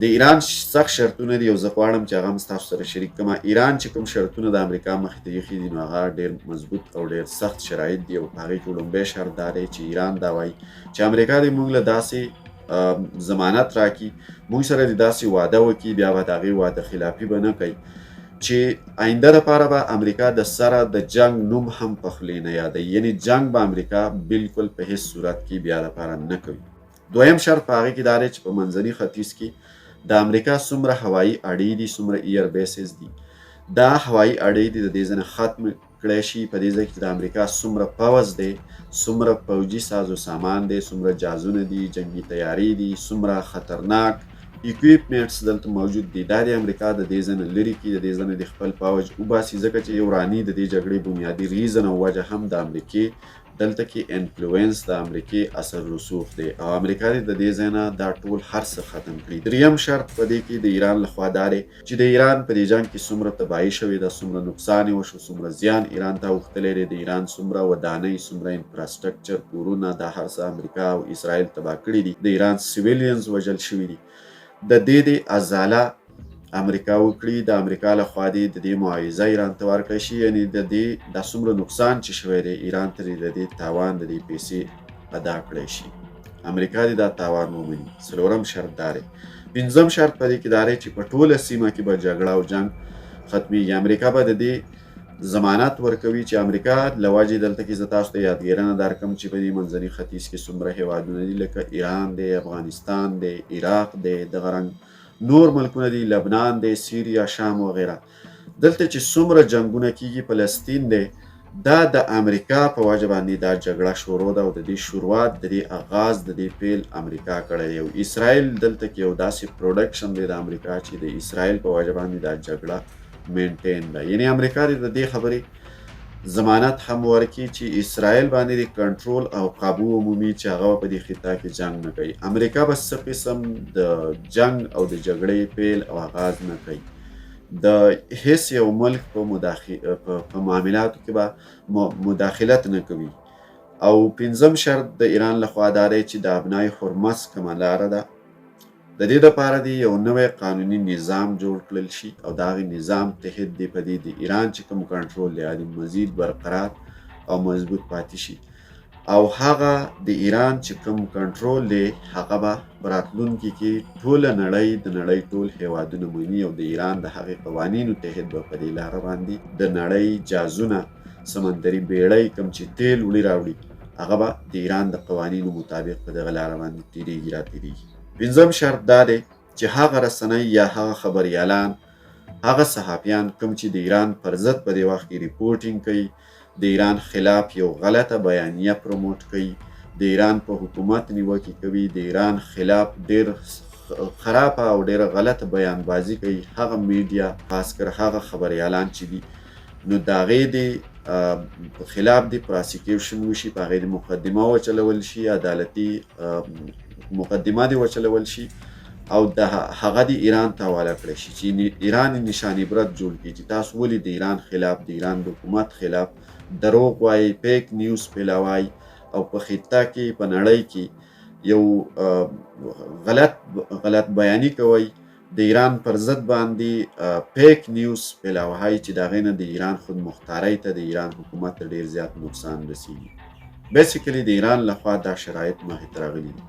د ایران سخت شرطونه دي او زه غواړم چې هغه هم ستاسو سره شریک کړم. ایران چې کوم شرطونه د امریکا مخې ته ایښي دي نو هغه ډېر مضبوط او ډېر سخت شرایط دي او په هغې کې لومړی شرط دا دی چې ایران دا وایي چې امریکا دې موږ له داسې ضمانت راکړي، موږ سره دې داسې واده وکړي، بیا به د هغې واده خلافي به نه کوي چې آینده دپاره به امریکا د سره د جنگ نوم هم په خولې نه یادوي، یعنې جنگ به امریکا بالکل په هیڅ صورت کې بیا دپاره نه کوي. دویم شرط په هغې کې دا دی چې په منځني ختیځ کې د امریکا څومره هوایي اډې دي، څومره ایر بیسز دي، دا هوایي اډې دي د دې ځای نه ختم کړی شي. په دې ځای کې د امریکا څومره پوځ دی، څومره پوځي ساز و سامان دی، څومره جهازونه دي، جنګي تیارې دي، څومره خطرناک اکویپمنټس دلته موجود دي، دا د امریکا د دې ځای نه لرې کړي، د دې ځای نه د خپل پوځ وباسي، ځکه چې ایراني د دې جګړې بنیادي ریزن او وجه هم د امریکې دلته کې انفلوئنس د امریکې اثر رسوخ دی او امریکا دې د دې ځای نه دا ټول هر څه ختم کړي. دریم شرط په دې کې د ایران لخوا دا دی چې د ایران په دې جنګ کې څومره تباهي شوې ده، څومره نقصان یې وشو، څومره زیان ایران ته اوښتلی دی، د ایران څومره ودانۍ، څومره انفراسټرکچر، کورونه، دا هر څه امریکا او اسرائیل تباه کړي دي، د ایران سیویلینز وژل شوي دي، د دې ازاله امریکا وکړي، د امریکا لخوا دې د دې معاوضه ایران ته ورکړی شي، یعنې د دې دا څومره نقصان چې شوی دی ایران ته د دې تاوان د دې پیسې ادا کړی شي، امریکا دې دا تاوان ومني. څلورم شرط دا دی. پنځم شرط په دې کې دا دی چې په ټوله سیمه کې به جګړه او جنګ ختمیږي. امریکا به د دې ضمانت ورکوي چې امریکا له وجې دلته کې زه تاسو ته یادګیرنه درکړم چې په دې منځني ختیځ کې څومره هېوادونه دي لکه ایران دی، افغانستان دی، عراق دی، دغه رنګ نور ملکونه دي، لبنان دی، سیریا، شام وغیره. دلته چې څومره جنګونه کیږي، فلسطین دی، دا د امریکا په وجه باندې دا جګړه شروع ده او د دې شروعات د دې آغاز د دې پیل امریکا کړی دی او اسرائیل دلته کې یو داسې پروډکشن دی د امریکا چې د اسرائیل په وجه باندې دا جګړه مینټین ده. یعنې امریکا د دې خبرې ضمانت هم ورکړي چې اسرائیل باندې د کنټرول او قابو عمومي چې هغه په دې خطه کې جنګ نه کوي. امریکا به څه قسم د جنګ او د جګړې پیل او آغاز نه کوي. د هیڅ یو ملک په معاملاتو کې به مداخلت نه کوي. او پنځم شرط د ایران لخوا دا دی چې د ابنای حرمس کومه لاره ده، د دې دپاره دې یو نوی قانوني نظام جوړ کړل شي او د هغې نظام تحت دې په دې د ایران چې کوم کنټرول دی هغه مزید برقرار او مضبوط پاتې شي او هغه د ایران چې کوم کنټرول دی هغه به راتلونکي کې ټوله نړۍ د نړۍ ټول هېوادونه مني او د ایران د هغې قوانینو تحت به په دې لاره باندې د نړۍ جهازونه، سمندري بیړۍ کوم چې تیل وړي راوړي هغه به د ایران د قوانینو مطابق په دغه لاره باندې تېرېږي راتېرېږي. پنځم شرط دا دی چې هغه رسنۍ یا هغه خبریالان، هغه صحافیان کوم چې د ایران پر ضد په دې وخت کې ریپورټینګ کوي، د ایران خلاف یو غلطه بیانیه پروموټ کوي، د ایران په حکومت نیوکې کوي، د ایران خلاف ډېر خرابه او ډېره غلطه بیانبازي کوي، هغه میډیا خاص کر هغه خبریالان چې دي نو د هغې د خلاف د پراسیکیوشن وشي، په هغې د مقدمه وچلول شي، عدالتي مقدمه دې وچلول شي او د هغه د ایران ته حواله کړی شي چې ایران نشان عبرت جوړ کړي چې تاسو ولې د ایران خلاف، د ایران د حکومت خلاف دروغ وایي، فیک نیوز پیلوئ او په خطه کې په نړۍ کې یو غلط بیاني کوئ، د ایران پر ضد باندې فیک نیوز پیلوئ چې د هغې نه د ایران خودمختارۍ ته د ایران حکومت ته ډېر زیات نقصان رسیږي. بیسیکلي د ایران لخوا دا شرایط مخې ته راغلي دي.